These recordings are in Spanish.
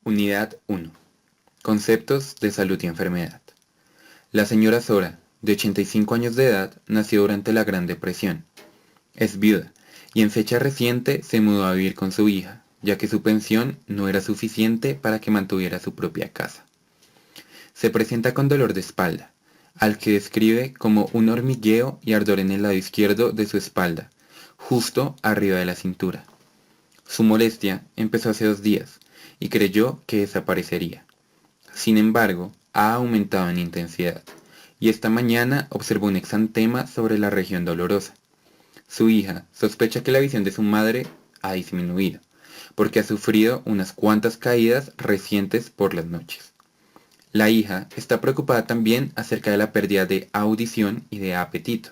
Unidad 1. Conceptos de salud y enfermedad. La señora Zora, de 85 años de edad, nació durante la Gran Depresión. Es viuda y en fecha reciente se mudó a vivir con su hija, ya que su pensión no era suficiente para que mantuviera su propia casa. Se presenta con dolor de espalda, al que describe como un hormigueo y ardor en el lado izquierdo de su espalda, justo arriba de la cintura. Su molestia empezó hace 2 días y creyó que desaparecería. Sin embargo, ha aumentado en intensidad y esta mañana observó un exantema sobre la región dolorosa. Su hija sospecha que la visión de su madre ha disminuido, porque ha sufrido unas cuantas caídas recientes por las noches. La hija está preocupada también acerca de la pérdida de audición y de apetito,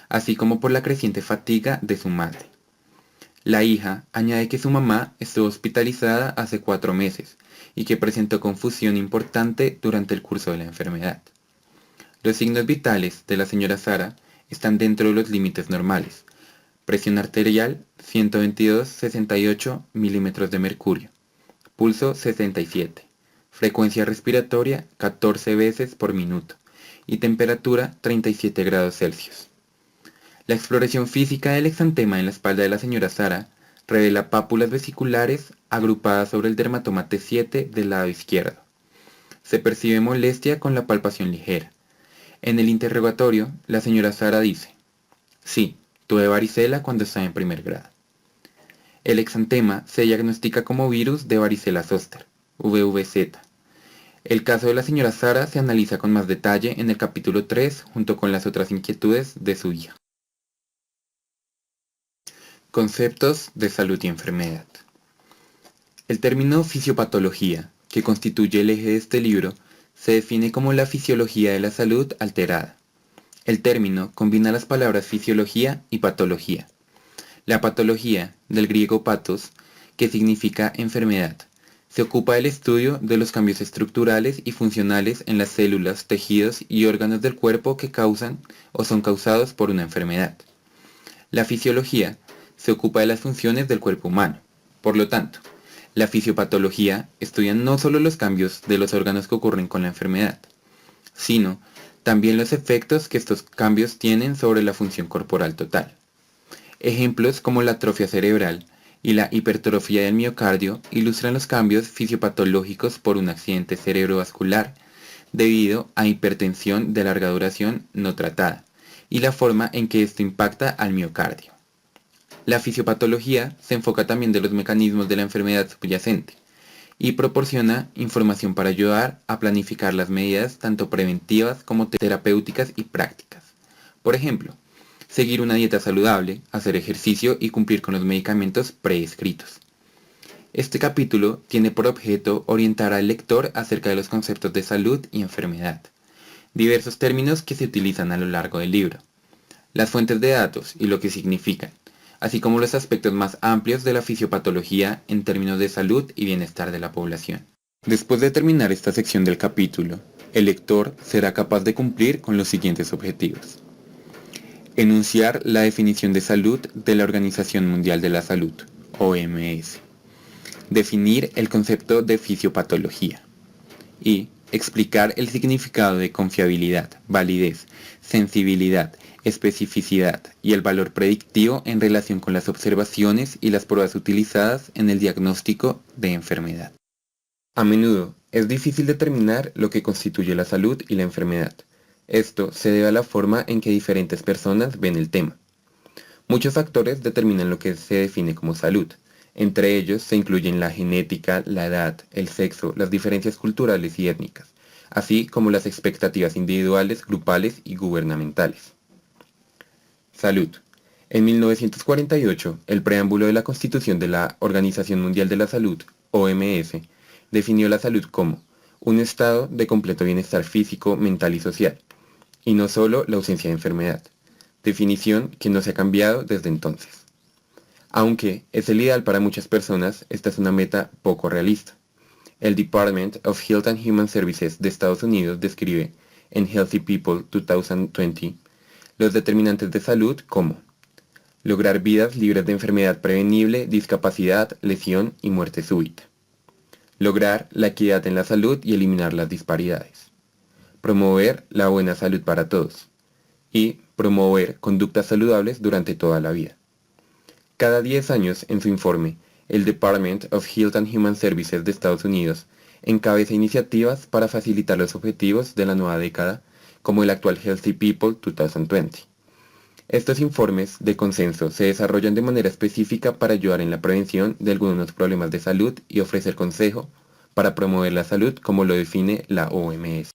así como por la creciente fatiga de su madre. La hija añade que su mamá estuvo hospitalizada hace 4 meses y que presentó confusión importante durante el curso de la enfermedad. Los signos vitales de la señora Sara están dentro de los límites normales. Presión arterial 122/68 milímetros de mercurio. Pulso 67. Frecuencia respiratoria 14 veces por minuto. Y temperatura 37 grados Celsius. La exploración física del exantema en la espalda de la señora Sara revela pápulas vesiculares agrupadas sobre el dermatoma T7 del lado izquierdo. Se percibe molestia con la palpación ligera. En el interrogatorio, la señora Sara dice: sí, tuve varicela cuando estaba en primer grado. El exantema se diagnostica como virus de varicela zoster, VVZ. El caso de la señora Sara se analiza con más detalle en el capítulo 3 junto con las otras inquietudes de su hija. Conceptos de salud y enfermedad. El término fisiopatología, que constituye el eje de este libro, se define como la fisiología de la salud alterada. El término combina las palabras fisiología y patología. La patología, del griego pathos, que significa enfermedad, se ocupa del estudio de los cambios estructurales y funcionales en las células, tejidos y órganos del cuerpo que causan o son causados por una enfermedad. La fisiología se ocupa de las funciones del cuerpo humano. Por lo tanto, la fisiopatología estudia no solo los cambios de los órganos que ocurren con la enfermedad, sino también los efectos que estos cambios tienen sobre la función corporal total. Ejemplos como la atrofia cerebral y la hipertrofia del miocardio ilustran los cambios fisiopatológicos por un accidente cerebrovascular debido a hipertensión de larga duración no tratada y la forma en que esto impacta al miocardio. La fisiopatología se enfoca también de los mecanismos de la enfermedad subyacente y proporciona información para ayudar a planificar las medidas tanto preventivas como terapéuticas y prácticas. Por ejemplo, seguir una dieta saludable, hacer ejercicio y cumplir con los medicamentos prescritos. Este capítulo tiene por objeto orientar al lector acerca de los conceptos de salud y enfermedad, diversos términos que se utilizan a lo largo del libro, las fuentes de datos y lo que significan, así como los aspectos más amplios de la fisiopatología en términos de salud y bienestar de la población. Después de terminar esta sección del capítulo, el lector será capaz de cumplir con los siguientes objetivos. Enunciar la definición de salud de la Organización Mundial de la Salud, OMS. Definir el concepto de fisiopatología. Y explicar el significado de confiabilidad, validez, sensibilidad, especificidad y el valor predictivo en relación con las observaciones y las pruebas utilizadas en el diagnóstico de enfermedad. A menudo es difícil determinar lo que constituye la salud y la enfermedad. Esto se debe a la forma en que diferentes personas ven el tema. Muchos factores determinan lo que se define como salud. Entre ellos se incluyen la genética, la edad, el sexo, las diferencias culturales y étnicas, así como las expectativas individuales, grupales y gubernamentales. Salud. En 1948, el preámbulo de la Constitución de la Organización Mundial de la Salud, OMS, definió la salud como un estado de completo bienestar físico, mental y social, y no solo la ausencia de enfermedad, definición que no se ha cambiado desde entonces. Aunque es el ideal para muchas personas, esta es una meta poco realista. El Department of Health and Human Services de Estados Unidos describe en Healthy People 2020 los determinantes de salud como lograr vidas libres de enfermedad prevenible, discapacidad, lesión y muerte súbita. lograr la equidad en la salud y eliminar las disparidades, promover la buena salud para todos y promover conductas saludables durante toda la vida. Cada 10 años, en su informe, el Department of Health and Human Services de Estados Unidos encabeza iniciativas para facilitar los objetivos de la nueva década, como el actual Healthy People 2020. Estos informes de consenso se desarrollan de manera específica para ayudar en la prevención de algunos problemas de salud y ofrecer consejo para promover la salud como lo define la OMS.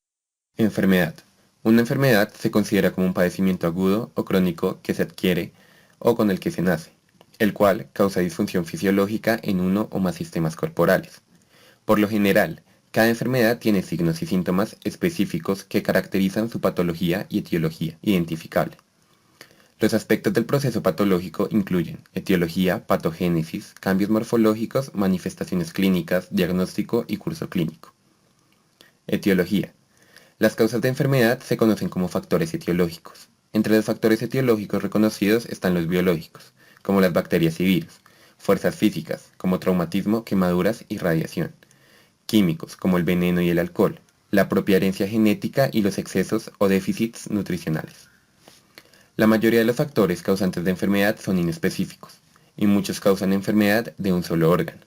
Enfermedad. Una enfermedad se considera como un padecimiento agudo o crónico que se adquiere o con el que se nace, el cual causa disfunción fisiológica en uno o más sistemas corporales. Por lo general, cada enfermedad tiene signos y síntomas específicos que caracterizan su patología y etiología identificable. Los aspectos del proceso patológico incluyen etiología, patogénesis, cambios morfológicos, manifestaciones clínicas, diagnóstico y curso clínico. Etiología. Las causas de enfermedad se conocen como factores etiológicos. Entre los factores etiológicos reconocidos están los biológicos, como las bacterias y virus, fuerzas físicas, como traumatismo, quemaduras y radiación, químicos, como el veneno y el alcohol, la propia herencia genética y los excesos o déficits nutricionales. La mayoría de los factores causantes de enfermedad son inespecíficos, y muchos causan enfermedad de un solo órgano.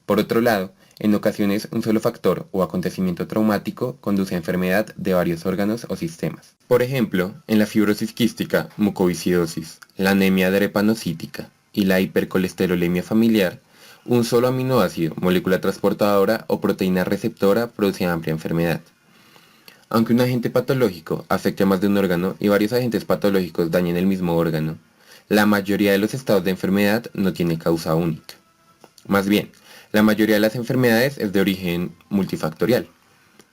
Por otro lado, en ocasiones un solo factor o acontecimiento traumático conduce a enfermedad de varios órganos o sistemas. Por ejemplo, en la fibrosis quística, mucoviscidosis, la anemia drepanocítica y la hipercolesterolemia familiar, un solo aminoácido, molécula transportadora o proteína receptora produce amplia enfermedad. Aunque un agente patológico afecte a más de un órgano y varios agentes patológicos dañen el mismo órgano, la mayoría de los estados de enfermedad no tiene causa única. Más bien, la mayoría de las enfermedades es de origen multifactorial.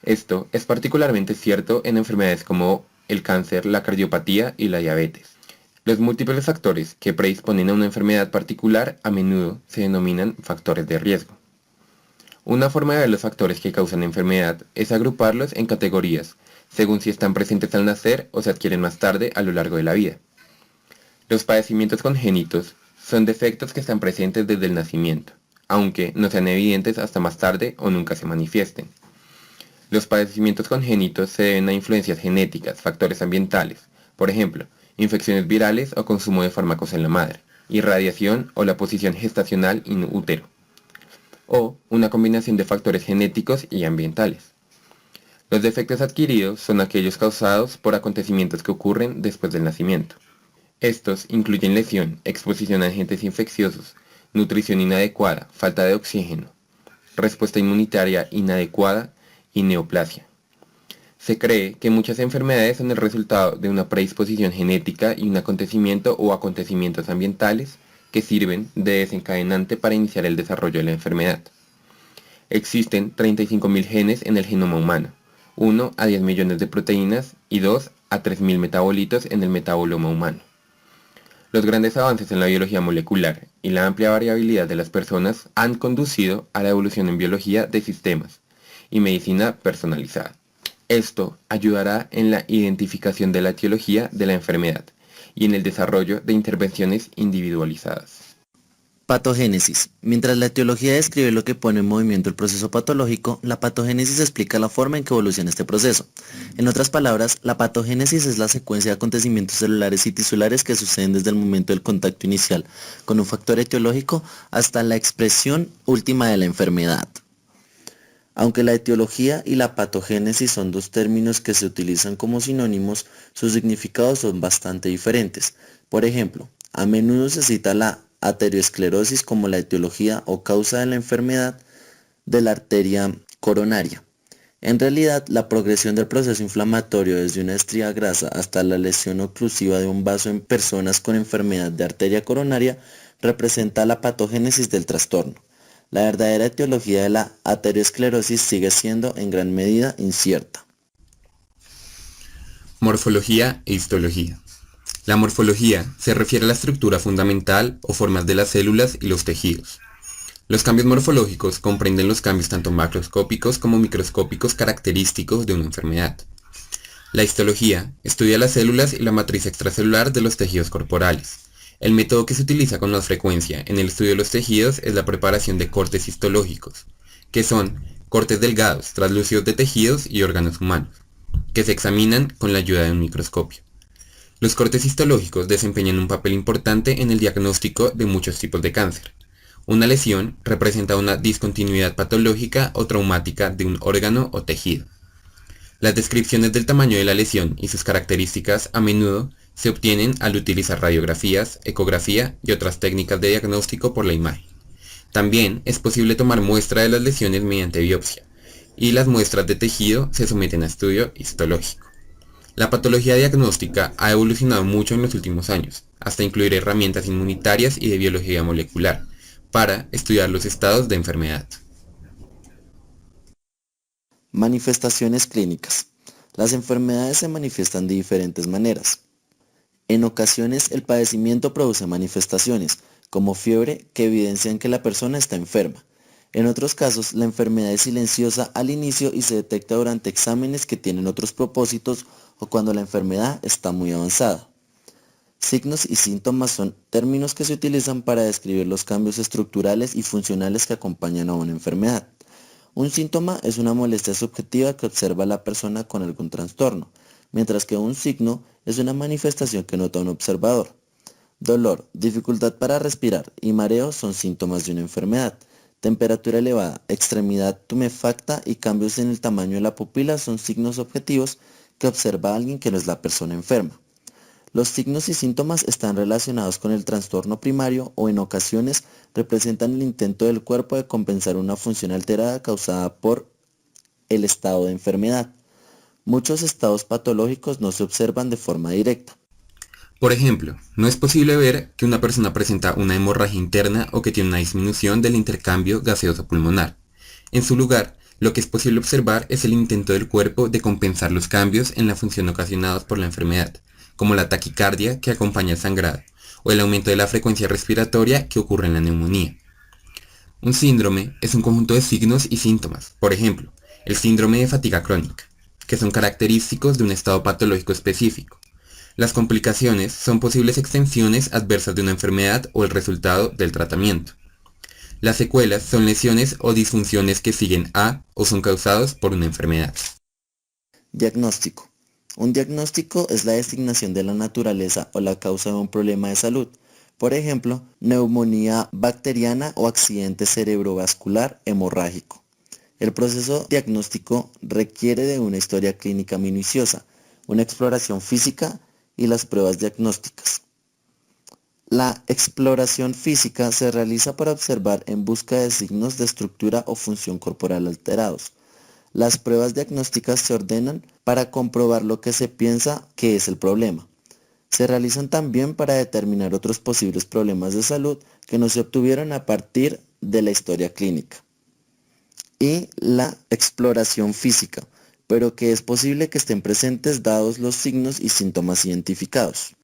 Esto es particularmente cierto en enfermedades como el cáncer, la cardiopatía y la diabetes. Los múltiples factores que predisponen a una enfermedad particular a menudo se denominan factores de riesgo. Una forma de ver los factores que causan enfermedad es agruparlos en categorías, según si están presentes al nacer o se adquieren más tarde a lo largo de la vida. Los padecimientos congénitos son defectos que están presentes desde el nacimiento, aunque no sean evidentes hasta más tarde o nunca se manifiesten. Los padecimientos congénitos se deben a influencias genéticas, factores ambientales, por ejemplo, infecciones virales o consumo de fármacos en la madre, irradiación o la posición gestacional in útero, o una combinación de factores genéticos y ambientales. Los defectos adquiridos son aquellos causados por acontecimientos que ocurren después del nacimiento. Estos incluyen lesión, exposición a agentes infecciosos, nutrición inadecuada, falta de oxígeno, respuesta inmunitaria inadecuada y neoplasia. Se cree que muchas enfermedades son el resultado de una predisposición genética y un acontecimiento o acontecimientos ambientales que sirven de desencadenante para iniciar el desarrollo de la enfermedad. Existen 35.000 genes en el genoma humano, 1 a 10 millones de proteínas y 2 a 3.000 metabolitos en el metaboloma humano. Los grandes avances en la biología molecular y la amplia variabilidad de las personas han conducido a la evolución en biología de sistemas y medicina personalizada. Esto ayudará en la identificación de la etiología de la enfermedad y en el desarrollo de intervenciones individualizadas. Patogénesis. Mientras la etiología describe lo que pone en movimiento el proceso patológico, la patogénesis explica la forma en que evoluciona este proceso. En otras palabras, la patogénesis es la secuencia de acontecimientos celulares y tisulares que suceden desde el momento del contacto inicial con un factor etiológico hasta la expresión última de la enfermedad. Aunque la etiología y la patogénesis son dos términos que se utilizan como sinónimos, sus significados son bastante diferentes. Por ejemplo, a menudo se cita la aterosclerosis como la etiología o causa de la enfermedad de la arteria coronaria. En realidad, la progresión del proceso inflamatorio desde una estría grasa hasta la lesión oclusiva de un vaso en personas con enfermedad de arteria coronaria representa la patogénesis del trastorno. La verdadera etiología de la aterosclerosis sigue siendo en gran medida incierta. Morfología e histología. La morfología se refiere a la estructura fundamental o formas de las células y los tejidos. Los cambios morfológicos comprenden los cambios tanto macroscópicos como microscópicos característicos de una enfermedad. La histología estudia las células y la matriz extracelular de los tejidos corporales. El método que se utiliza con más frecuencia en el estudio de los tejidos es la preparación de cortes histológicos, que son cortes delgados, translúcidos de tejidos y órganos humanos, que se examinan con la ayuda de un microscopio. Los cortes histológicos desempeñan un papel importante en el diagnóstico de muchos tipos de cáncer. Una lesión representa una discontinuidad patológica o traumática de un órgano o tejido. Las descripciones del tamaño de la lesión y sus características a menudo se obtienen al utilizar radiografías, ecografía y otras técnicas de diagnóstico por la imagen. También es posible tomar muestra de las lesiones mediante biopsia, y las muestras de tejido se someten a estudio histológico. La patología diagnóstica ha evolucionado mucho en los últimos años, hasta incluir herramientas inmunitarias y de biología molecular, para estudiar los estados de enfermedad. Manifestaciones clínicas. Las enfermedades se manifiestan de diferentes maneras. En ocasiones el padecimiento produce manifestaciones, como fiebre, que evidencian que la persona está enferma. En otros casos, la enfermedad es silenciosa al inicio y se detecta durante exámenes que tienen otros propósitos o cuando la enfermedad está muy avanzada. Signos y síntomas son términos que se utilizan para describir los cambios estructurales y funcionales que acompañan a una enfermedad. Un síntoma es una molestia subjetiva que observa la persona con algún trastorno, mientras que un signo es una manifestación que nota un observador. Dolor, dificultad para respirar y mareo son síntomas de una enfermedad. Temperatura elevada, extremidad tumefacta y cambios en el tamaño de la pupila son signos objetivos que observa alguien que no es la persona enferma. Los signos y síntomas están relacionados con el trastorno primario o en ocasiones representan el intento del cuerpo de compensar una función alterada causada por el estado de enfermedad. Muchos estados patológicos no se observan de forma directa. Por ejemplo, no es posible ver que una persona presenta una hemorragia interna o que tiene una disminución del intercambio gaseoso pulmonar. En su lugar, lo que es posible observar es el intento del cuerpo de compensar los cambios en la función ocasionados por la enfermedad, como la taquicardia que acompaña el sangrado, o el aumento de la frecuencia respiratoria que ocurre en la neumonía. Un síndrome es un conjunto de signos y síntomas, por ejemplo, el síndrome de fatiga crónica, que son característicos de un estado patológico específico. Las complicaciones son posibles extensiones adversas de una enfermedad o el resultado del tratamiento. Las secuelas son lesiones o disfunciones que siguen a o son causados por una enfermedad. Diagnóstico. Un diagnóstico es la designación de la naturaleza o la causa de un problema de salud. Por ejemplo, neumonía bacteriana o accidente cerebrovascular hemorrágico. El proceso diagnóstico requiere de una historia clínica minuciosa, una exploración física y las pruebas diagnósticas. La exploración física se realiza para observar en busca de signos de estructura o función corporal alterados. Las pruebas diagnósticas se ordenan para comprobar lo que se piensa que es el problema. Se realizan también para determinar otros posibles problemas de salud que no se obtuvieron a partir de la historia clínica. Y la exploración física, pero que es posible que estén presentes dados los signos y síntomas identificados.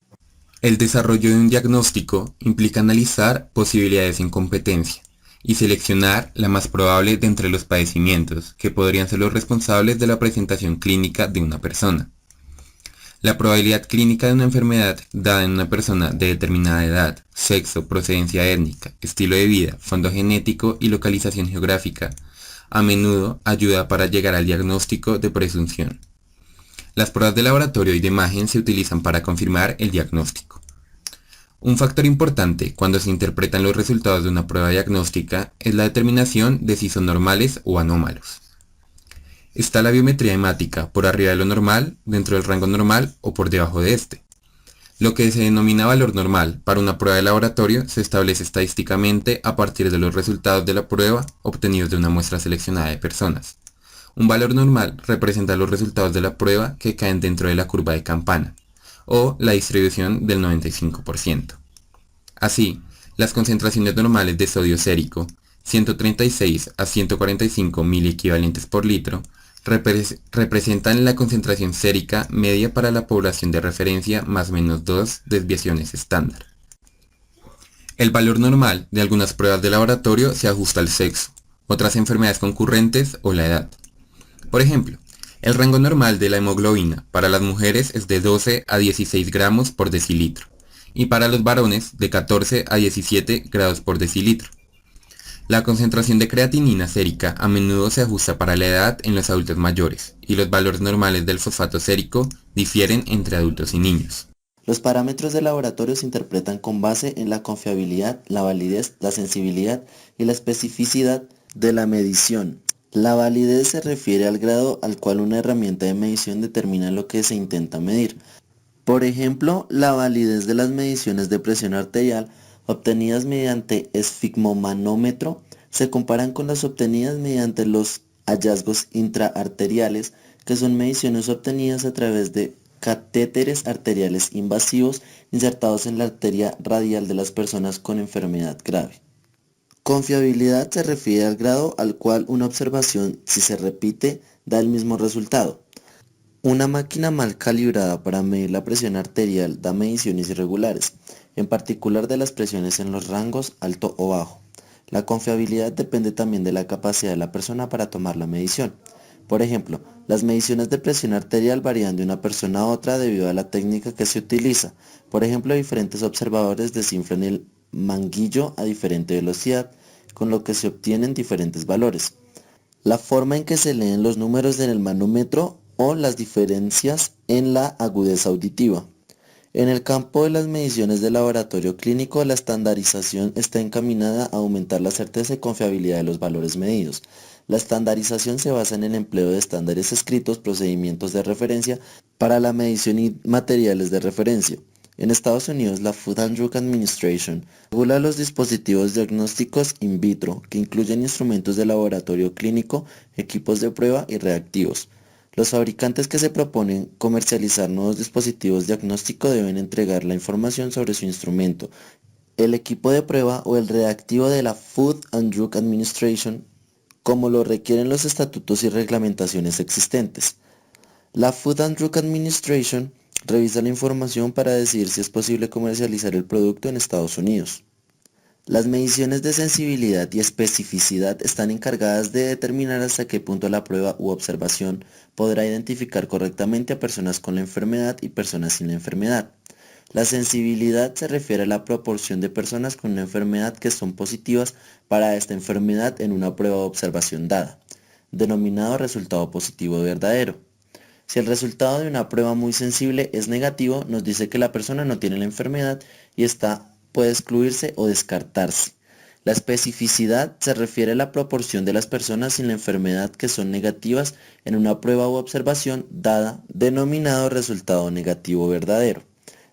El desarrollo de un diagnóstico implica analizar posibilidades en competencia y seleccionar la más probable de entre los padecimientos que podrían ser los responsables de la presentación clínica de una persona. La probabilidad clínica de una enfermedad dada en una persona de determinada edad, sexo, procedencia étnica, estilo de vida, fondo genético y localización geográfica a menudo ayuda para llegar al diagnóstico de presunción. Las pruebas de laboratorio y de imagen se utilizan para confirmar el diagnóstico. Un factor importante cuando se interpretan los resultados de una prueba diagnóstica es la determinación de si son normales o anómalos. Está la biometría hemática por arriba de lo normal, dentro del rango normal o por debajo de este. Lo que se denomina valor normal para una prueba de laboratorio se establece estadísticamente a partir de los resultados de la prueba obtenidos de una muestra seleccionada de personas. Un valor normal representa los resultados de la prueba que caen dentro de la curva de Campana, o la distribución del 95%. Así, las concentraciones normales de sodio sérico, 136 a 145 miliequivalentes por litro, representan la concentración sérica media para la población de referencia más o menos 2 desviaciones estándar. El valor normal de algunas pruebas de laboratorio se ajusta al sexo, otras enfermedades concurrentes o la edad. Por ejemplo, el rango normal de la hemoglobina para las mujeres es de 12 a 16 gramos por decilitro y para los varones de 14 a 17 grados por decilitro. La concentración de creatinina sérica a menudo se ajusta para la edad en los adultos mayores, y los valores normales del fosfato sérico difieren entre adultos y niños. Los parámetros de laboratorio se interpretan con base en la confiabilidad, la validez, la sensibilidad y la especificidad de la medición. La validez se refiere al grado al cual una herramienta de medición determina lo que se intenta medir. Por ejemplo, la validez de las mediciones de presión arterial obtenidas mediante esfigmomanómetro se comparan con las obtenidas mediante los hallazgos intraarteriales, que son mediciones obtenidas a través de catéteres arteriales invasivos insertados en la arteria radial de las personas con enfermedad grave. Confiabilidad se refiere al grado al cual una observación, si se repite, da el mismo resultado. Una máquina mal calibrada para medir la presión arterial da mediciones irregulares, en particular de las presiones en los rangos alto o bajo. La confiabilidad depende también de la capacidad de la persona para tomar la medición. Por ejemplo, las mediciones de presión arterial varían de una persona a otra debido a la técnica que se utiliza. Por ejemplo, diferentes observadores desinflan el manguillo a diferente velocidad, con lo que se obtienen diferentes valores. La forma en que se leen los números en el manómetro o las diferencias en la agudeza auditiva. En el campo de las mediciones de laboratorio clínico, la estandarización está encaminada a aumentar la certeza y confiabilidad de los valores medidos. La estandarización se basa en el empleo de estándares escritos, procedimientos de referencia para la medición y materiales de referencia. En Estados Unidos, la Food and Drug Administration regula los dispositivos diagnósticos in vitro, que incluyen instrumentos de laboratorio clínico, equipos de prueba y reactivos. Los fabricantes que se proponen comercializar nuevos dispositivos diagnósticos deben entregar la información sobre su instrumento, el equipo de prueba o el reactivo de la Food and Drug Administration, como lo requieren los estatutos y reglamentaciones existentes. La Food and Drug Administration revisa la información para decidir si es posible comercializar el producto en Estados Unidos. Las mediciones de sensibilidad y especificidad están encargadas de determinar hasta qué punto la prueba u observación podrá identificar correctamente a personas con la enfermedad y personas sin la enfermedad. La sensibilidad se refiere a la proporción de personas con una enfermedad que son positivas para esta enfermedad en una prueba o observación dada, denominado resultado positivo verdadero. Si el resultado de una prueba muy sensible es negativo, nos dice que la persona no tiene la enfermedad y esta puede excluirse o descartarse. La especificidad se refiere a la proporción de las personas sin la enfermedad que son negativas en una prueba u observación dada, denominado resultado negativo verdadero.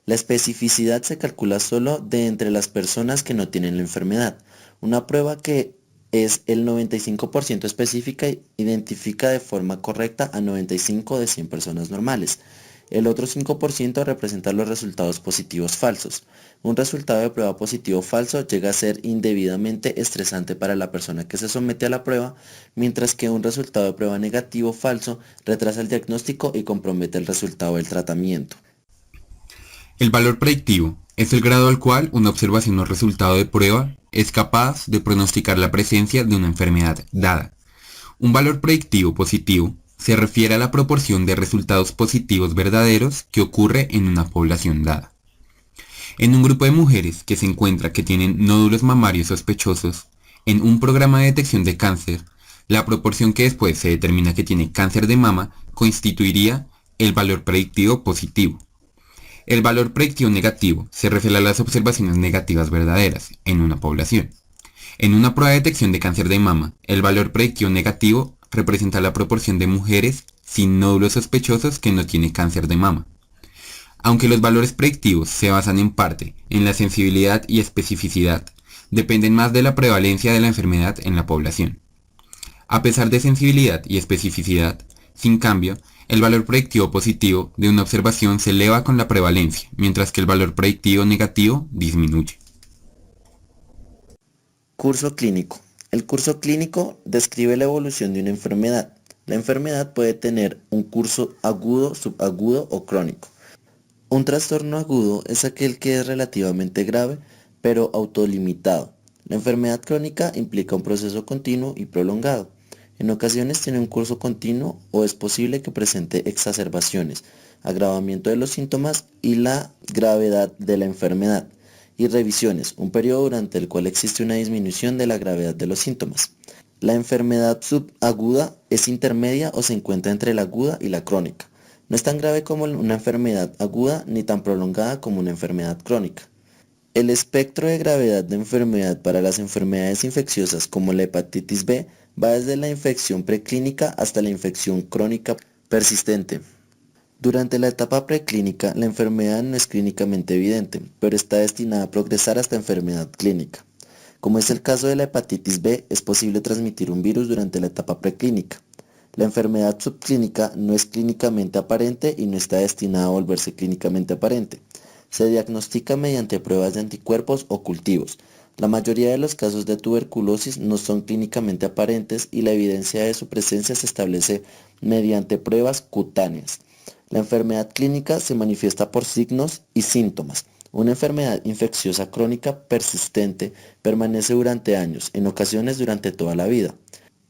La especificidad se calcula solo de entre las personas que no tienen la enfermedad. Una prueba que es el 95% específica identifica de forma correcta a 95 de 100 personas normales. El otro 5% representa los resultados positivos falsos. Un resultado de prueba positivo falso llega a ser indebidamente estresante para la persona que se somete a la prueba, mientras que un resultado de prueba negativo falso retrasa el diagnóstico y compromete el resultado del tratamiento. El valor predictivo es el grado al cual una observación o resultado de prueba es capaz de pronosticar la presencia de una enfermedad dada. Un valor predictivo positivo se refiere a la proporción de resultados positivos verdaderos que ocurre en una población dada. En un grupo de mujeres que se encuentra que tienen nódulos mamarios sospechosos, en un programa de detección de cáncer, la proporción que después se determina que tiene cáncer de mama constituiría el valor predictivo positivo. El valor predictivo negativo se refiere a las observaciones negativas verdaderas en una población. En una prueba de detección de cáncer de mama, el valor predictivo negativo representa la proporción de mujeres sin nódulos sospechosos que no tiene cáncer de mama. Aunque los valores predictivos se basan en parte en la sensibilidad y especificidad, dependen más de la prevalencia de la enfermedad en la población. A pesar de sensibilidad y especificidad, sin cambio, el valor predictivo positivo de una observación se eleva con la prevalencia, mientras que el valor predictivo negativo disminuye. Curso clínico. El curso clínico describe la evolución de una enfermedad. La enfermedad puede tener un curso agudo, subagudo o crónico. Un trastorno agudo es aquel que es relativamente grave, pero autolimitado. La enfermedad crónica implica un proceso continuo y prolongado. En ocasiones tiene un curso continuo o es posible que presente exacerbaciones, agravamiento de los síntomas y la gravedad de la enfermedad. y revisiones, un periodo durante el cual existe una disminución de la gravedad de los síntomas. La enfermedad subaguda es intermedia o se encuentra entre la aguda y la crónica. No es tan grave como una enfermedad aguda ni tan prolongada como una enfermedad crónica. El espectro de gravedad de enfermedad para las enfermedades infecciosas como la hepatitis B va desde la infección preclínica hasta la infección crónica persistente. Durante la etapa preclínica, la enfermedad no es clínicamente evidente, pero está destinada a progresar hasta enfermedad clínica. Como es el caso de la hepatitis B, es posible transmitir un virus durante la etapa preclínica. La enfermedad subclínica no es clínicamente aparente y no está destinada a volverse clínicamente aparente. Se diagnostica mediante pruebas de anticuerpos o cultivos. La mayoría de los casos de tuberculosis no son clínicamente aparentes y la evidencia de su presencia se establece mediante pruebas cutáneas. La enfermedad clínica se manifiesta por signos y síntomas. Una enfermedad infecciosa crónica persistente permanece durante años, en ocasiones durante toda la vida.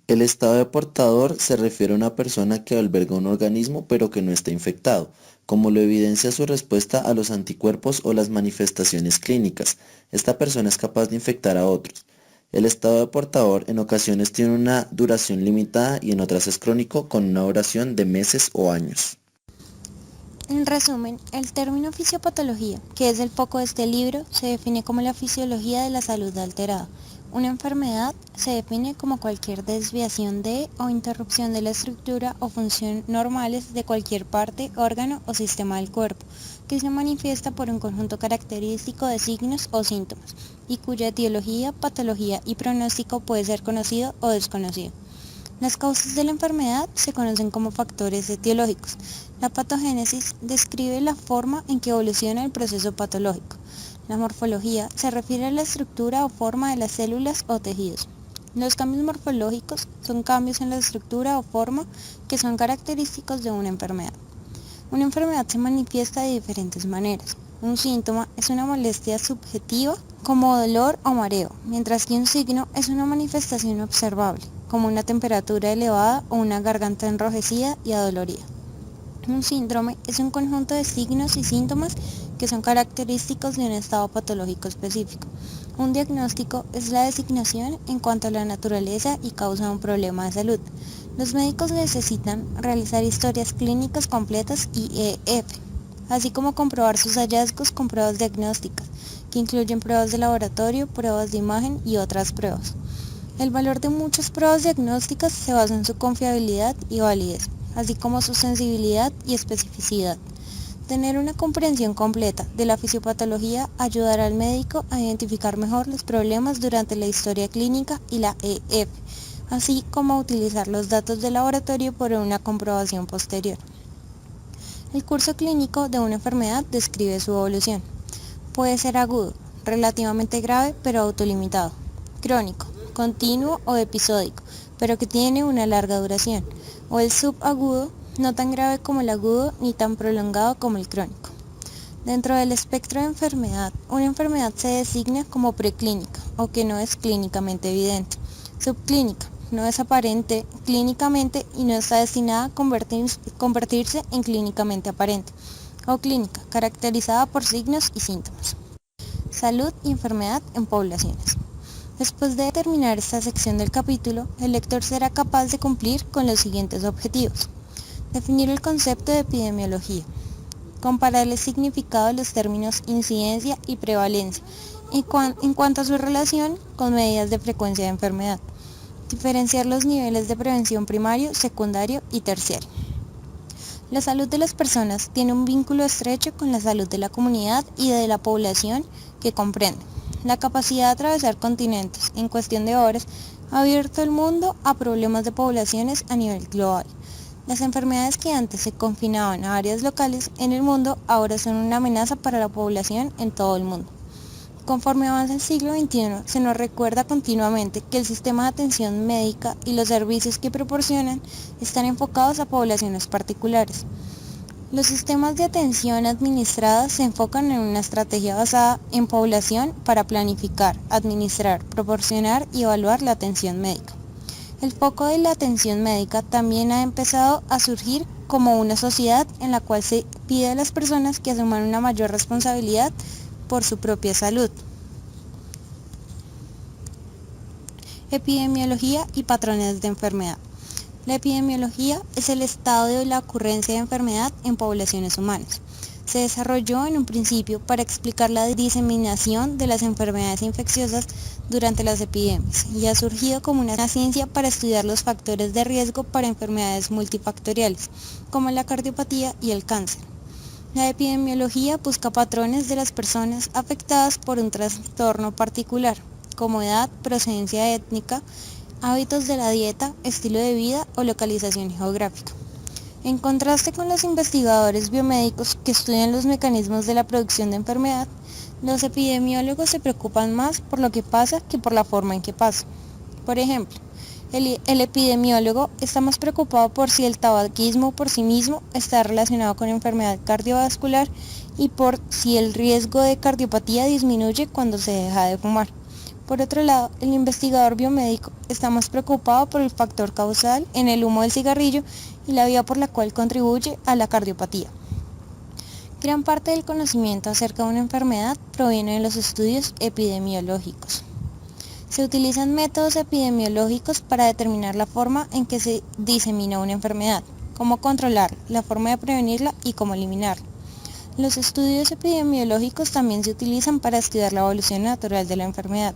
El estado de portador se refiere a una persona que alberga un organismo pero que no está infectado, como lo evidencia su respuesta a los anticuerpos o las manifestaciones clínicas. Esta persona es capaz de infectar a otros. El estado de portador en ocasiones tiene una duración limitada y en otras es crónico con una duración de meses o años. En resumen, el término fisiopatología, que es el foco de este libro, se define como la fisiología de la salud alterada. Una enfermedad se define como cualquier desviación de o interrupción de la estructura o función normales de cualquier parte, órgano o sistema del cuerpo, que se manifiesta por un conjunto característico de signos o síntomas, y cuya etiología, patología y pronóstico puede ser conocido o desconocido. Las causas de la enfermedad se conocen como factores etiológicos. La patogénesis describe la forma en que evoluciona el proceso patológico. La morfología se refiere a la estructura o forma de las células o tejidos. Los cambios morfológicos son cambios en la estructura o forma que son característicos de una enfermedad. Una enfermedad se manifiesta de diferentes maneras. Un síntoma es una molestia subjetiva como dolor o mareo, mientras que un signo es una manifestación observable, como una temperatura elevada o una garganta enrojecida y adolorida. Un síndrome es un conjunto de signos y síntomas que son característicos de un estado patológico específico. Un diagnóstico es la designación en cuanto a la naturaleza y causa de un problema de salud. Los médicos necesitan realizar historias clínicas completas IEF, así como comprobar sus hallazgos con pruebas diagnósticas, que incluyen pruebas de laboratorio, pruebas de imagen y otras pruebas. El valor de muchas pruebas diagnósticas se basa en su confiabilidad y validez, así como su sensibilidad y especificidad. Tener una comprensión completa de la fisiopatología ayudará al médico a identificar mejor los problemas durante la historia clínica y la EF, así como a utilizar los datos de laboratorio para una comprobación posterior. El curso clínico de una enfermedad describe su evolución. Puede ser agudo, relativamente grave pero autolimitado, crónico, continuo o episódico, pero que tiene una larga duración, o el subagudo, no tan grave como el agudo ni tan prolongado como el crónico. Dentro del espectro de enfermedad, una enfermedad se designa como preclínica o que no es clínicamente evidente, subclínica, no es aparente clínicamente y no está destinada a convertirse en clínicamente aparente, o clínica, caracterizada por signos y síntomas. Salud y enfermedad en poblaciones. Después de terminar esta sección del capítulo, el lector será capaz de cumplir con los siguientes objetivos. Definir el concepto de epidemiología. Comparar el significado de los términos incidencia y prevalencia en cuanto a su relación con medidas de frecuencia de enfermedad. Diferenciar los niveles de prevención primario, secundario y terciario. La salud de las personas tiene un vínculo estrecho con la salud de la comunidad y de la población que comprende. La capacidad de atravesar continentes en cuestión de horas ha abierto el mundo a problemas de poblaciones a nivel global. Las enfermedades que antes se confinaban a áreas locales en el mundo ahora son una amenaza para la población en todo el mundo. Conforme avanza el siglo XXI, se nos recuerda continuamente que el sistema de atención médica y los servicios que proporcionan están enfocados a poblaciones particulares. Los sistemas de atención administrada se enfocan en una estrategia basada en población para planificar, administrar, proporcionar y evaluar la atención médica. El foco de la atención médica también ha empezado a surgir como una sociedad en la cual se pide a las personas que asuman una mayor responsabilidad por su propia salud. Epidemiología y patrones de enfermedad. La epidemiología es el estado de la ocurrencia de enfermedad en poblaciones humanas. Se desarrolló en un principio para explicar la diseminación de las enfermedades infecciosas durante las epidemias y ha surgido como una ciencia para estudiar los factores de riesgo para enfermedades multifactoriales, como la cardiopatía y el cáncer. La epidemiología busca patrones de las personas afectadas por un trastorno particular, como edad, procedencia étnica, hábitos de la dieta, estilo de vida o localización geográfica. En contraste con los investigadores biomédicos que estudian los mecanismos de la producción de enfermedad, los epidemiólogos se preocupan más por lo que pasa que por la forma en que pasa. Por ejemplo, el epidemiólogo está más preocupado por si el tabaquismo por sí mismo está relacionado con enfermedad cardiovascular y por si el riesgo de cardiopatía disminuye cuando se deja de fumar. Por otro lado, el investigador biomédico está más preocupado por el factor causal en el humo del cigarrillo y la vía por la cual contribuye a la cardiopatía. Gran parte del conocimiento acerca de una enfermedad proviene de los estudios epidemiológicos. Se utilizan métodos epidemiológicos para determinar la forma en que se disemina una enfermedad, cómo controlarla, la forma de prevenirla y cómo eliminarla. Los estudios epidemiológicos también se utilizan para estudiar la evolución natural de la enfermedad,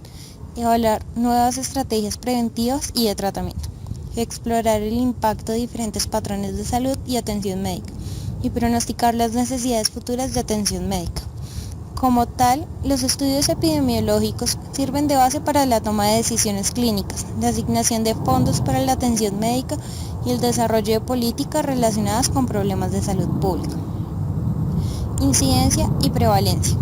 evaluar nuevas estrategias preventivas y de tratamiento, explorar el impacto de diferentes patrones de salud y atención médica, y pronosticar las necesidades futuras de atención médica. Como tal, los estudios epidemiológicos sirven de base para la toma de decisiones clínicas, la asignación de fondos para la atención médica y el desarrollo de políticas relacionadas con problemas de salud pública. Incidencia y prevalencia.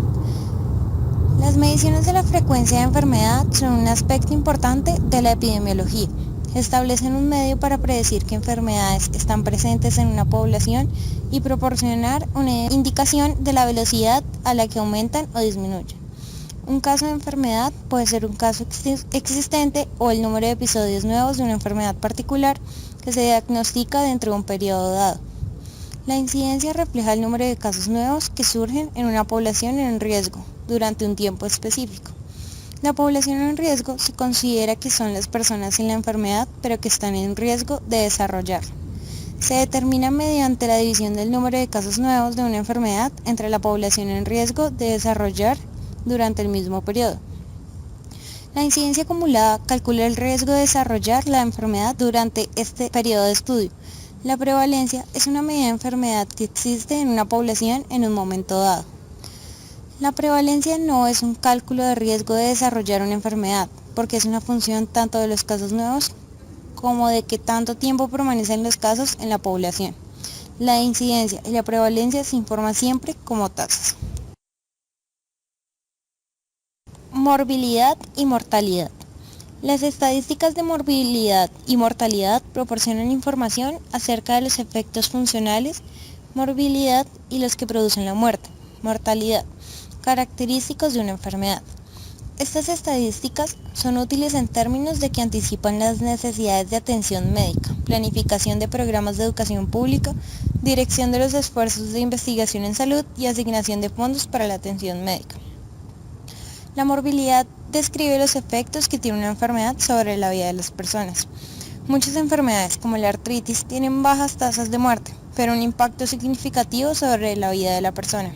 Las mediciones de la frecuencia de enfermedad son un aspecto importante de la epidemiología. Establecen un medio para predecir qué enfermedades están presentes en una población y proporcionar una indicación de la velocidad a la que aumentan o disminuyen. Un caso de enfermedad puede ser un caso existente o el número de episodios nuevos de una enfermedad particular que se diagnostica dentro de un periodo dado. La incidencia refleja el número de casos nuevos que surgen en una población en riesgo durante un tiempo específico. La población en riesgo se considera que son las personas sin la enfermedad pero que están en riesgo de desarrollarla. Se determina mediante la división del número de casos nuevos de una enfermedad entre la población en riesgo de desarrollar durante el mismo periodo. La incidencia acumulada calcula el riesgo de desarrollar la enfermedad durante este periodo de estudio. La prevalencia es una medida de enfermedad que existe en una población en un momento dado. La prevalencia no es un cálculo de riesgo de desarrollar una enfermedad, porque es una función tanto de los casos nuevos como de qué tanto tiempo permanecen los casos en la población. La incidencia y la prevalencia se informan siempre como tasas. Morbilidad y mortalidad. Las estadísticas de morbilidad y mortalidad proporcionan información acerca de los efectos funcionales, morbilidad y los que producen la muerte, mortalidad, característicos de una enfermedad. Estas estadísticas son útiles en términos de que anticipan las necesidades de atención médica, planificación de programas de educación pública, dirección de los esfuerzos de investigación en salud y asignación de fondos para la atención médica. La morbilidad describe los efectos que tiene una enfermedad sobre la vida de las personas. Muchas enfermedades, como la artritis, tienen bajas tasas de muerte, pero un impacto significativo sobre la vida de la persona.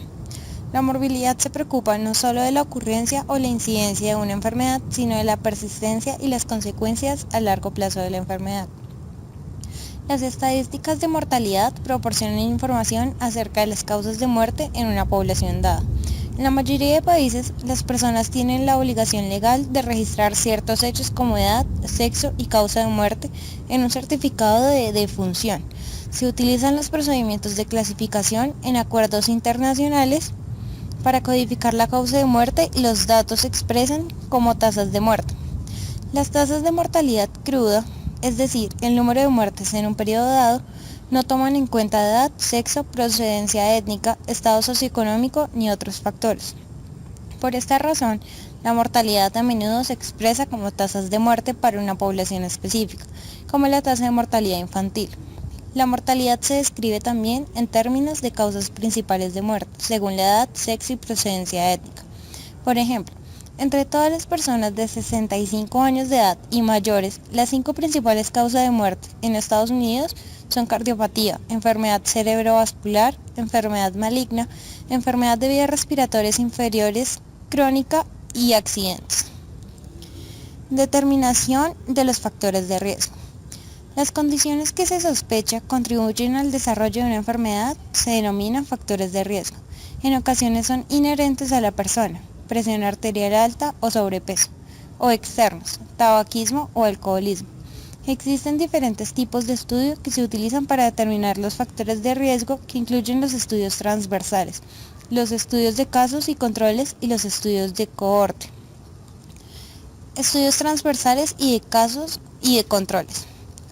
La morbilidad se preocupa no solo de la ocurrencia o la incidencia de una enfermedad, sino de la persistencia y las consecuencias a largo plazo de la enfermedad. Las estadísticas de mortalidad proporcionan información acerca de las causas de muerte en una población dada. En la mayoría de países, las personas tienen la obligación legal de registrar ciertos hechos como edad, sexo y causa de muerte en un certificado de defunción. Se utilizan los procedimientos de clasificación en acuerdos internacionales para codificar la causa de muerte y los datos se expresan como tasas de muerte. Las tasas de mortalidad cruda, es decir, el número de muertes en un periodo dado, no toman en cuenta edad, sexo, procedencia étnica, estado socioeconómico ni otros factores. Por esta razón, la mortalidad a menudo se expresa como tasas de muerte para una población específica, como la tasa de mortalidad infantil. La mortalidad se describe también en términos de causas principales de muerte, según la edad, sexo y procedencia étnica. Por ejemplo, entre todas las personas de 65 años de edad y mayores, las 5 principales causas de muerte en Estados Unidos son cardiopatía, enfermedad cerebrovascular, enfermedad maligna, enfermedad de vías respiratorias inferiores crónica y accidentes. Determinación de los factores de riesgo. Las condiciones que se sospecha contribuyen al desarrollo de una enfermedad se denominan factores de riesgo. En ocasiones son inherentes a la persona, presión arterial alta o sobrepeso, o externos, tabaquismo o alcoholismo. Existen diferentes tipos de estudio que se utilizan para determinar los factores de riesgo, que incluyen los estudios transversales, los estudios de casos y controles y los estudios de cohorte. Estudios transversales y de casos y de controles.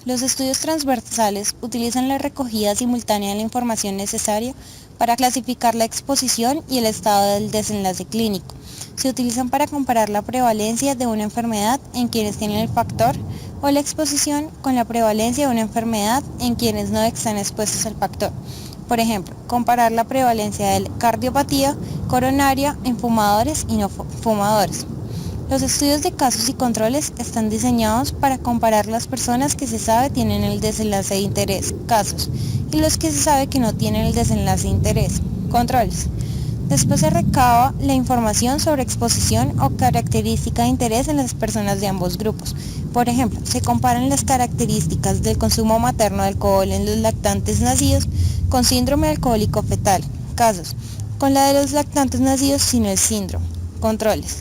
Los estudios transversales utilizan la recogida simultánea de la información necesaria para clasificar la exposición y el estado del desenlace clínico. Se utilizan para comparar la prevalencia de una enfermedad en quienes tienen el factor o la exposición con la prevalencia de una enfermedad en quienes no están expuestos al factor. Por ejemplo, comparar la prevalencia de cardiopatía coronaria en fumadores y no fumadores. Los estudios de casos y controles están diseñados para comparar las personas que se sabe tienen el desenlace de interés, casos, y los que se sabe que no tienen el desenlace de interés, controles. Después se recaba la información sobre exposición o característica de interés en las personas de ambos grupos. Por ejemplo, se comparan las características del consumo materno de alcohol en los lactantes nacidos con síndrome alcohólico fetal, casos, con la de los lactantes nacidos sin el síndrome, controles.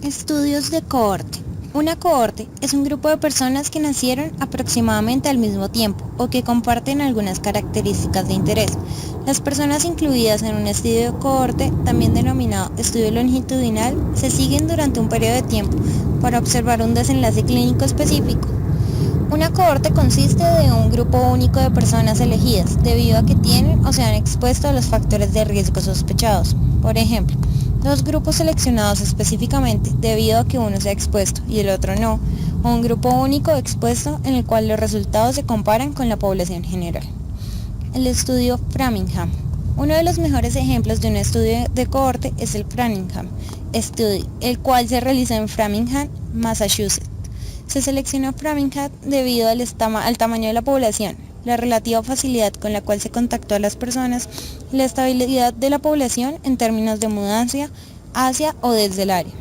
Estudios de cohorte. Una cohorte es un grupo de personas que nacieron aproximadamente al mismo tiempo o que comparten algunas características de interés. Las personas incluidas en un estudio de cohorte, también denominado estudio longitudinal, se siguen durante un periodo de tiempo para observar un desenlace clínico específico. Una cohorte consiste de un grupo único de personas elegidas debido a que tienen o se han expuesto a los factores de riesgo sospechados. Por ejemplo, dos grupos seleccionados específicamente debido a que uno se ha expuesto y el otro no, o un grupo único expuesto en el cual los resultados se comparan con la población general. El estudio Framingham. Uno de los mejores ejemplos de un estudio de cohorte es el Framingham Study, el cual se realizó en Framingham, Massachusetts. Se seleccionó Framingham debido al tamaño de la población, la relativa facilidad con la cual se contactó a las personas y la estabilidad de la población en términos de mudanza hacia o desde el área.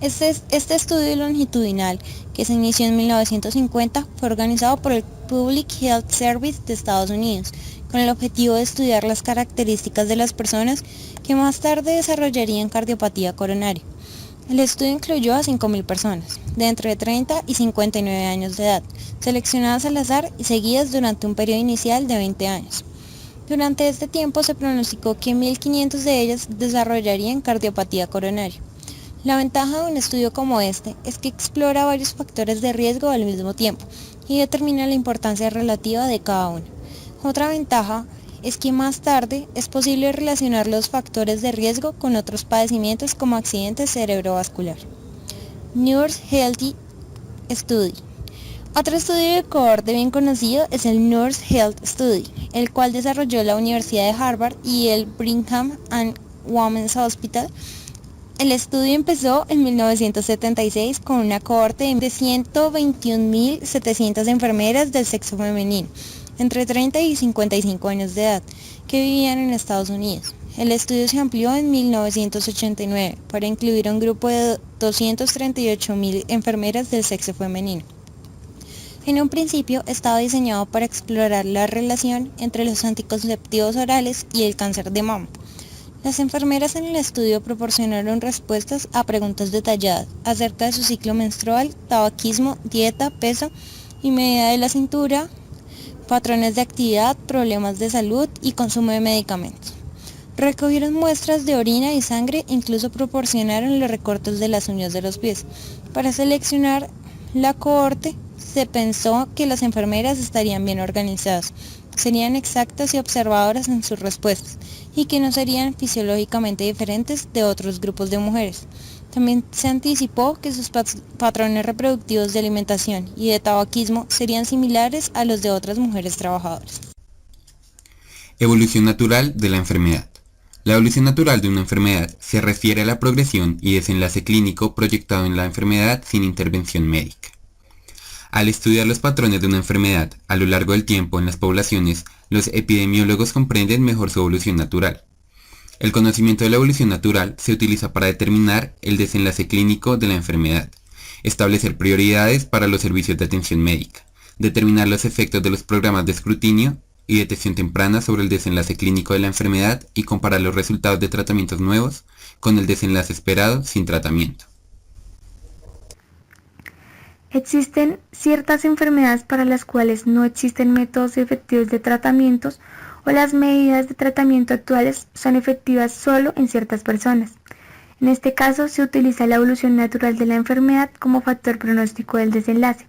Este estudio longitudinal, que se inició en 1950, fue organizado por el Public Health Service de Estados Unidos, con el objetivo de estudiar las características de las personas que más tarde desarrollarían cardiopatía coronaria. El estudio incluyó a 5.000 personas, de entre 30 y 59 años de edad, seleccionadas al azar y seguidas durante un periodo inicial de 20 años. Durante este tiempo se pronosticó que 1.500 de ellas desarrollarían cardiopatía coronaria. La ventaja de un estudio como este es que explora varios factores de riesgo al mismo tiempo y determina la importancia relativa de cada uno. Otra ventaja es que más tarde es posible relacionar los factores de riesgo con otros padecimientos como accidente cerebrovascular. Nurse Health Study. Otro estudio de cohorte bien conocido es el Nurse Health Study, el cual desarrolló la Universidad de Harvard y el Brigham and Women's Hospital. El estudio empezó en 1976 con una cohorte de 121.700 enfermeras del sexo femenino, entre 30 y 55 años de edad, que vivían en Estados Unidos. El estudio se amplió en 1989 para incluir un grupo de 238.000 enfermeras del sexo femenino. En un principio estaba diseñado para explorar la relación entre los anticonceptivos orales y el cáncer de mama. Las enfermeras en el estudio proporcionaron respuestas a preguntas detalladas acerca de su ciclo menstrual, tabaquismo, dieta, peso y medida de la cintura, patrones de actividad, problemas de salud y consumo de medicamentos. Recogieron muestras de orina y sangre, incluso proporcionaron los recortes de las uñas de los pies. Para seleccionar la cohorte, se pensó que las enfermeras estarían bien organizadas, serían exactas y observadoras en sus respuestas, y que no serían fisiológicamente diferentes de otros grupos de mujeres. También se anticipó que sus patrones reproductivos de alimentación y de tabaquismo serían similares a los de otras mujeres trabajadoras. Evolución natural de la enfermedad. La evolución natural de una enfermedad se refiere a la progresión y desenlace clínico proyectado en la enfermedad sin intervención médica. Al estudiar los patrones de una enfermedad a lo largo del tiempo en las poblaciones, los epidemiólogos comprenden mejor su evolución natural. El conocimiento de la evolución natural se utiliza para determinar el desenlace clínico de la enfermedad, establecer prioridades para los servicios de atención médica, determinar los efectos de los programas de escrutinio y detección temprana sobre el desenlace clínico de la enfermedad y comparar los resultados de tratamientos nuevos con el desenlace esperado sin tratamiento. Existen ciertas enfermedades para las cuales no existen métodos efectivos de tratamientos o las medidas de tratamiento actuales son efectivas solo en ciertas personas. En este caso se utiliza la evolución natural de la enfermedad como factor pronóstico del desenlace.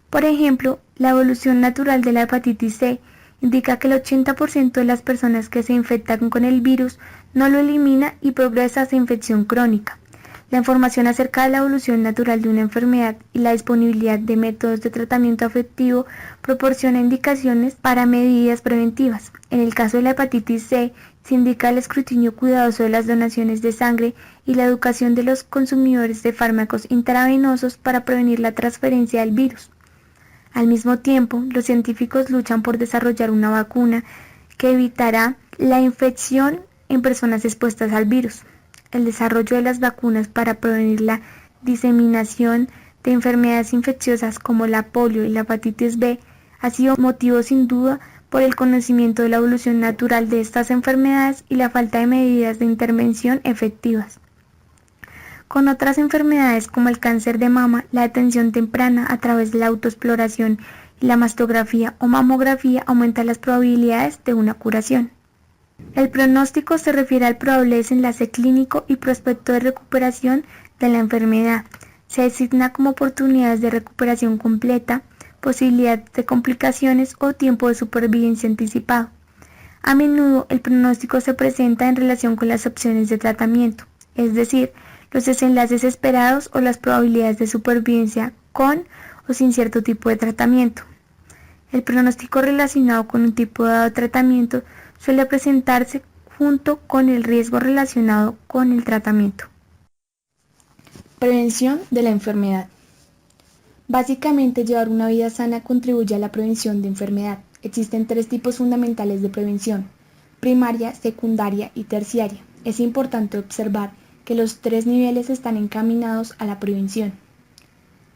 Por ejemplo, la evolución natural de la hepatitis C indica que el 80% de las personas que se infectan con el virus no lo elimina y progresa hacia infección crónica. La información acerca de la evolución natural de una enfermedad y la disponibilidad de métodos de tratamiento efectivo proporciona indicaciones para medidas preventivas. En el caso de la hepatitis C, se indica el escrutinio cuidadoso de las donaciones de sangre y la educación de los consumidores de fármacos intravenosos para prevenir la transferencia del virus. Al mismo tiempo, los científicos luchan por desarrollar una vacuna que evitará la infección en personas expuestas al virus. El desarrollo de las vacunas para prevenir la diseminación de enfermedades infecciosas como la polio y la hepatitis B ha sido motivo sin duda por el conocimiento de la evolución natural de estas enfermedades y la falta de medidas de intervención efectivas. Con otras enfermedades como el cáncer de mama, la detención temprana a través de la autoexploración y la mastografía o mamografía aumenta las probabilidades de una curación. El pronóstico se refiere al probable desenlace clínico y prospecto de recuperación de la enfermedad. Se designa como oportunidades de recuperación completa, posibilidad de complicaciones o tiempo de supervivencia anticipado. A menudo el pronóstico se presenta en relación con las opciones de tratamiento, es decir, los desenlaces esperados o las probabilidades de supervivencia con o sin cierto tipo de tratamiento. El pronóstico relacionado con un tipo dado de tratamiento suele presentarse junto con el riesgo relacionado con el tratamiento. Prevención de la enfermedad. Básicamente, llevar una vida sana contribuye a la prevención de enfermedad. Existen 3 tipos fundamentales de prevención: primaria, secundaria y terciaria. Es importante observar que los 3 niveles están encaminados a la prevención.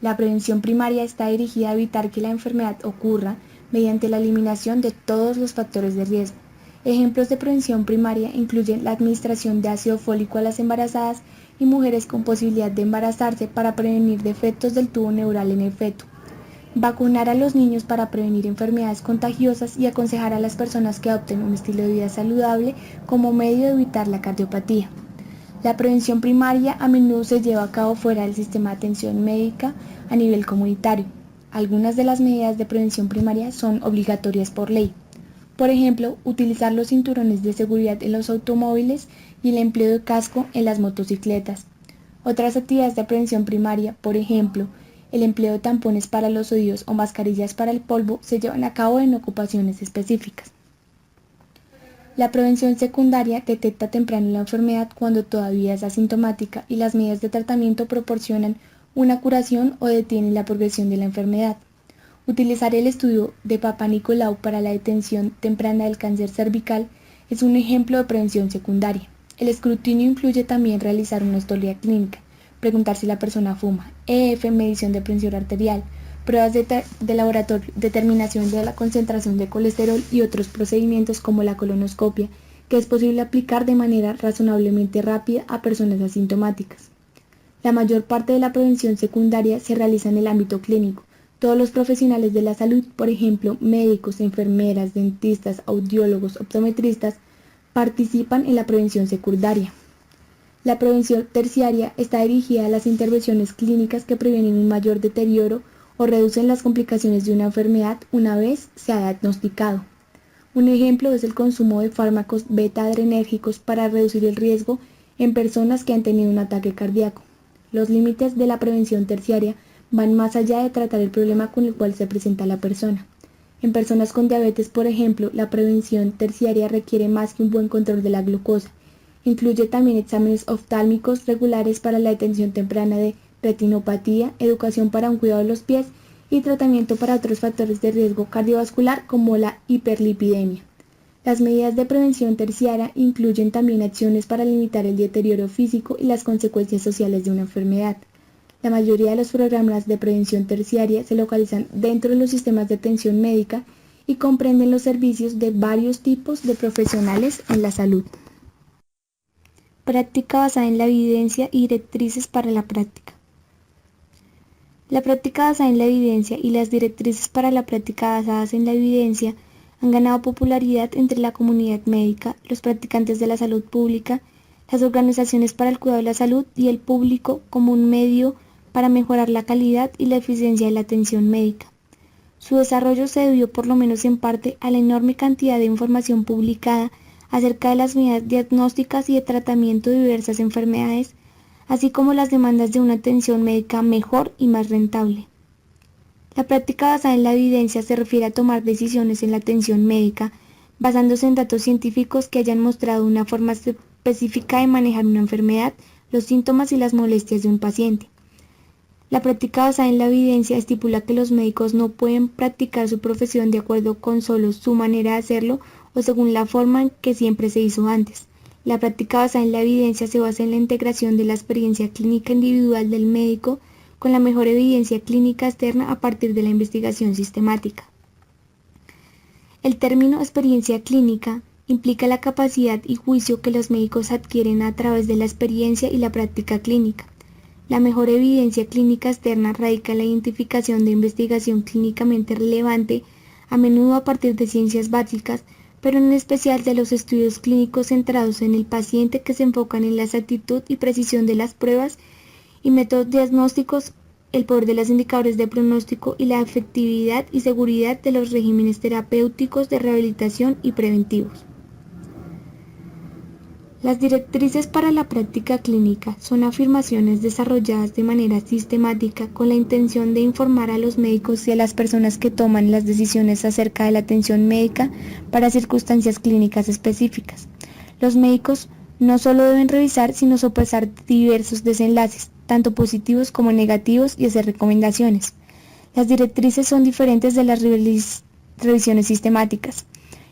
La prevención primaria está dirigida a evitar que la enfermedad ocurra mediante la eliminación de todos los factores de riesgo. Ejemplos de prevención primaria incluyen la administración de ácido fólico a las embarazadas y mujeres con posibilidad de embarazarse para prevenir defectos del tubo neural en el feto, vacunar a los niños para prevenir enfermedades contagiosas y aconsejar a las personas que adopten un estilo de vida saludable como medio de evitar la cardiopatía. La prevención primaria a menudo se lleva a cabo fuera del sistema de atención médica a nivel comunitario. Algunas de las medidas de prevención primaria son obligatorias por ley. Por ejemplo, utilizar los cinturones de seguridad en los automóviles y el empleo de casco en las motocicletas. Otras actividades de prevención primaria, por ejemplo, el empleo de tampones para los oídos o mascarillas para el polvo, se llevan a cabo en ocupaciones específicas. La prevención secundaria detecta temprano la enfermedad cuando todavía es asintomática y las medidas de tratamiento proporcionan una curación o detienen la progresión de la enfermedad. Utilizar el estudio de Papa Nicolau para la detención temprana del cáncer cervical es un ejemplo de prevención secundaria. El escrutinio incluye también realizar una historia clínica, preguntar si la persona fuma, medición de presión arterial, pruebas de laboratorio, determinación de la concentración de colesterol y otros procedimientos como la colonoscopia, que es posible aplicar de manera razonablemente rápida a personas asintomáticas. La mayor parte de la prevención secundaria se realiza en el ámbito clínico. Todos los profesionales de la salud, por ejemplo, médicos, enfermeras, dentistas, audiólogos, optometristas, participan en la prevención secundaria. La prevención terciaria está dirigida a las intervenciones clínicas que previenen un mayor deterioro o reducen las complicaciones de una enfermedad una vez se ha diagnosticado. Un ejemplo es el consumo de fármacos beta-adrenérgicos para reducir el riesgo en personas que han tenido un ataque cardíaco. Los límites de la prevención terciaria van más allá de tratar el problema con el cual se presenta la persona. En personas con diabetes, por ejemplo, la prevención terciaria requiere más que un buen control de la glucosa, Incluye también exámenes oftálmicos regulares para la detención temprana de retinopatía, educación para un cuidado de los pies y tratamiento para otros factores de riesgo cardiovascular como la hiperlipidemia. Las medidas de prevención terciaria incluyen también acciones para limitar el deterioro físico y las consecuencias sociales de una enfermedad. La mayoría de los programas de prevención terciaria se localizan dentro de los sistemas de atención médica y comprenden los servicios de varios tipos de profesionales en la salud. Práctica basada en la evidencia y directrices para la práctica. La práctica basada en la evidencia y las directrices para la práctica basadas en la evidencia han ganado popularidad entre la comunidad médica, los practicantes de la salud pública, las organizaciones para el cuidado de la salud y el público como un medio para mejorar la calidad y la eficiencia de la atención médica. Su desarrollo se debió por lo menos en parte a la enorme cantidad de información publicada acerca de las medidas diagnósticas y de tratamiento de diversas enfermedades, así como las demandas de una atención médica mejor y más rentable. La práctica basada en la evidencia se refiere a tomar decisiones en la atención médica basándose en datos científicos que hayan mostrado una forma específica de manejar una enfermedad, los síntomas y las molestias de un paciente. La práctica basada en la evidencia estipula que los médicos no pueden practicar su profesión de acuerdo con solo su manera de hacerlo o según la forma en que siempre se hizo antes. La práctica basada en la evidencia se basa en la integración de la experiencia clínica individual del médico con la mejor evidencia clínica externa a partir de la investigación sistemática. El término experiencia clínica implica la capacidad y juicio que los médicos adquieren a través de la experiencia y la práctica clínica. La mejor evidencia clínica externa radica en la identificación de investigación clínicamente relevante, a menudo a partir de ciencias básicas, pero en especial de los estudios clínicos centrados en el paciente que se enfocan en la exactitud y precisión de las pruebas y métodos diagnósticos, el poder de los indicadores de pronóstico y la efectividad y seguridad de los regímenes terapéuticos de rehabilitación y preventivos. Las directrices para la práctica clínica son afirmaciones desarrolladas de manera sistemática con la intención de informar a los médicos y a las personas que toman las decisiones acerca de la atención médica para circunstancias clínicas específicas. Los médicos no solo deben revisar, sino sopesar diversos desenlaces, tanto positivos como negativos, y hacer recomendaciones. Las directrices son diferentes de las revisiones sistemáticas.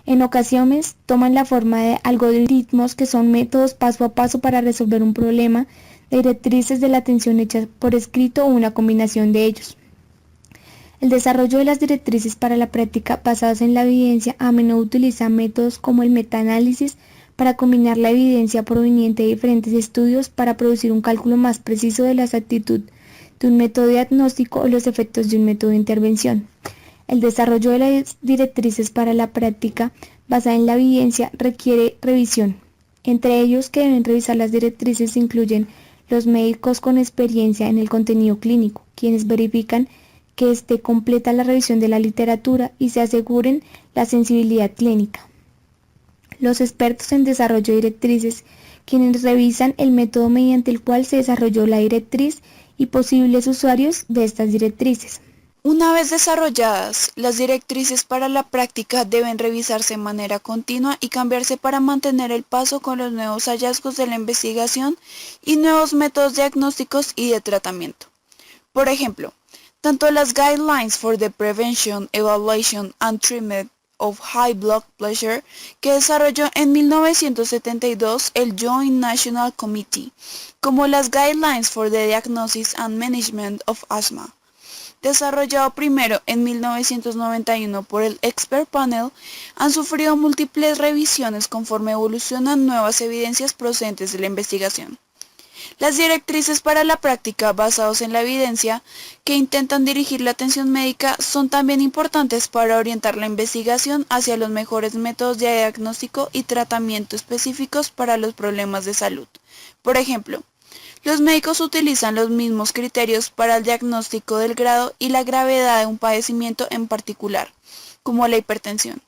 En ocasiones toman la forma de algoritmos que son métodos paso a paso para resolver un problema, directrices de la atención hechas por escrito o una combinación de ellos. El desarrollo de las directrices para la práctica basadas en la evidencia a menudo utiliza métodos como el metaanálisis para combinar la evidencia proveniente de diferentes estudios para producir un cálculo más preciso de la exactitud de un método diagnóstico o los efectos de un método de intervención. El desarrollo de las directrices para la práctica basada en la evidencia requiere revisión. Entre ellos que deben revisar las directrices incluyen los médicos con experiencia en el contenido clínico, quienes verifican que esté completa la revisión de la literatura y se aseguren la sensibilidad clínica. Los expertos en desarrollo de directrices, quienes revisan el método mediante el cual se desarrolló la directriz y posibles usuarios de estas directrices. Una vez desarrolladas, las directrices para la práctica deben revisarse de manera continua y cambiarse para mantener el paso con los nuevos hallazgos de la investigación y nuevos métodos diagnósticos y de tratamiento. Por ejemplo, tanto las Guidelines for the Prevention, Evaluation and Treatment of High Blood Pressure, que desarrolló en 1972 el Joint National Committee, como las Guidelines for the Diagnosis and Management of Asthma, desarrollado primero en 1991 por el Expert Panel, han sufrido múltiples revisiones conforme evolucionan nuevas evidencias procedentes de la investigación. Las directrices para la práctica basadas en la evidencia que intentan dirigir la atención médica son también importantes para orientar la investigación hacia los mejores métodos de diagnóstico y tratamiento específicos para los problemas de salud. Por ejemplo, los médicos utilizan los mismos criterios para el diagnóstico del grado y la gravedad de un padecimiento en particular, como la hipertensión,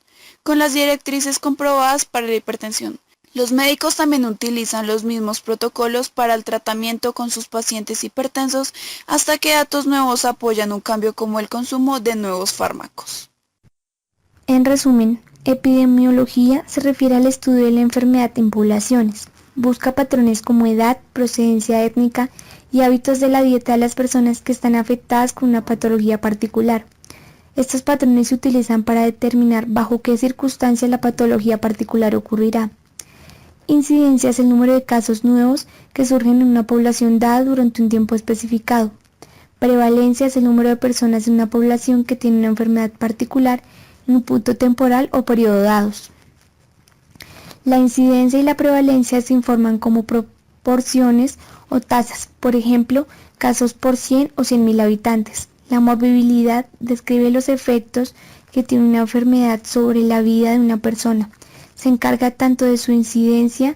con las directrices comprobadas para la hipertensión. Los médicos también utilizan los mismos protocolos para el tratamiento con sus pacientes hipertensos hasta que datos nuevos apoyan un cambio como el consumo de nuevos fármacos. En resumen, epidemiología se refiere al estudio de la enfermedad en poblaciones. Busca patrones como edad, procedencia étnica y hábitos de la dieta de las personas que están afectadas con una patología particular. Estos patrones se utilizan para determinar bajo qué circunstancias la patología particular ocurrirá. Incidencia es el número de casos nuevos que surgen en una población dada durante un tiempo especificado. Prevalencia es el número de personas en una población que tiene una enfermedad particular en un punto temporal o periodo dados. La incidencia y la prevalencia se informan como proporciones o tasas, por ejemplo, casos por 100 o 100.000 habitantes. La morbilidad describe los efectos que tiene una enfermedad sobre la vida de una persona. Se encarga tanto de su incidencia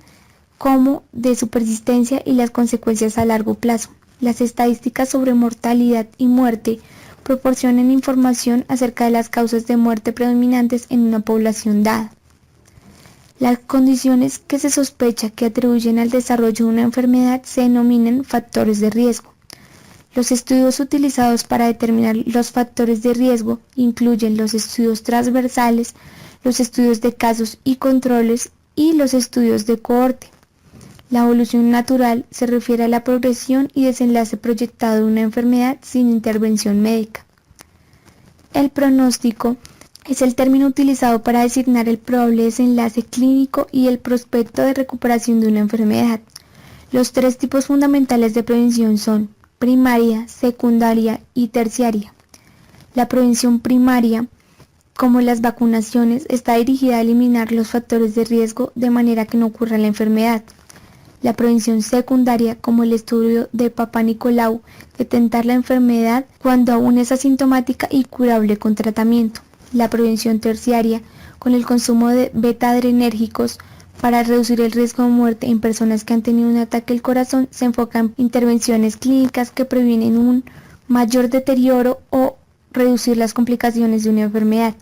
como de su persistencia y las consecuencias a largo plazo. Las estadísticas sobre mortalidad y muerte proporcionan información acerca de las causas de muerte predominantes en una población dada. Las condiciones que se sospecha que atribuyen al desarrollo de una enfermedad se denominan factores de riesgo. Los estudios utilizados para determinar los factores de riesgo incluyen los estudios transversales, los estudios de casos y controles y los estudios de cohorte. La evolución natural se refiere a la progresión y desenlace proyectado de una enfermedad sin intervención médica. El pronóstico es el término utilizado para designar el probable desenlace clínico y el prospecto de recuperación de una enfermedad. Los tres tipos fundamentales de prevención son primaria, secundaria y terciaria. La prevención primaria, como las vacunaciones, está dirigida a eliminar los factores de riesgo de manera que no ocurra la enfermedad. La prevención secundaria, como el estudio de Papa Nicolau, detectar la enfermedad cuando aún es asintomática y curable con tratamiento. La prevención terciaria, con el consumo de beta-adrenérgicos para reducir el riesgo de muerte en personas que han tenido un ataque al corazón, se enfoca en intervenciones clínicas que previenen un mayor deterioro o reducir las complicaciones de una enfermedad.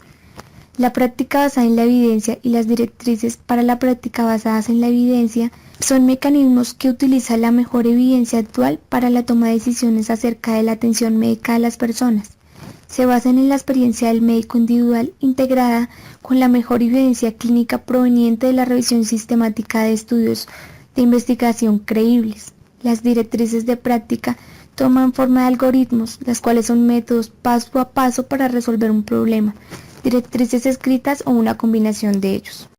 La práctica basada en la evidencia y las directrices para la práctica basadas en la evidencia son mecanismos que utilizan la mejor evidencia actual para la toma de decisiones acerca de la atención médica de las personas. Se basan en la experiencia del médico individual integrada con la mejor evidencia clínica proveniente de la revisión sistemática de estudios de investigación creíbles. Las directrices de práctica toman forma de algoritmos, las cuales son métodos paso a paso para resolver un problema, directrices escritas o una combinación de ellos.